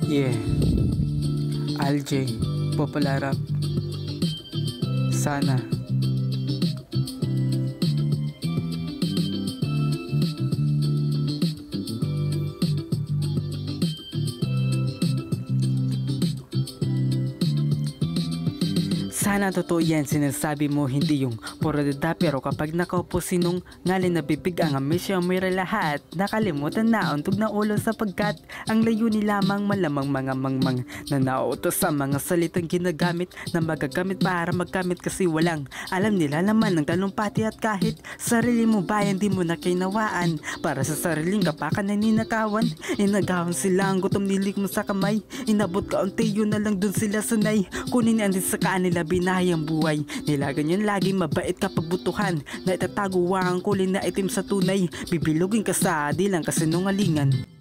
Yeah, Alj, Popularap. Sana. Sana totoo yan sinasabi mo, hindi yung puro dada, pero kapag nakaupo sinong ngalin na bibig ang amisya may lahat. Nakalimutan na untog na ulo sapagkat ang layunin lamang malamang mga mangmang na nauutos sa mga salitang ginagamit na magagamit para magkamit kasi walang alam nila naman ng talumpati at kahit sarili mo bayan di mo na kinawaan para sa sariling kapakan na ninakawan. Inagawan sila ang gutom nilik mo sa kamay, inabot ka unti yun na lang dun sila sanay kunin andin sa kanila binayang buhay nila. Ganyan lagi mabait kapag butuhan na itatago ang kulin na itim sa tunay, bibilugin ka sa di lang kasinungalingan.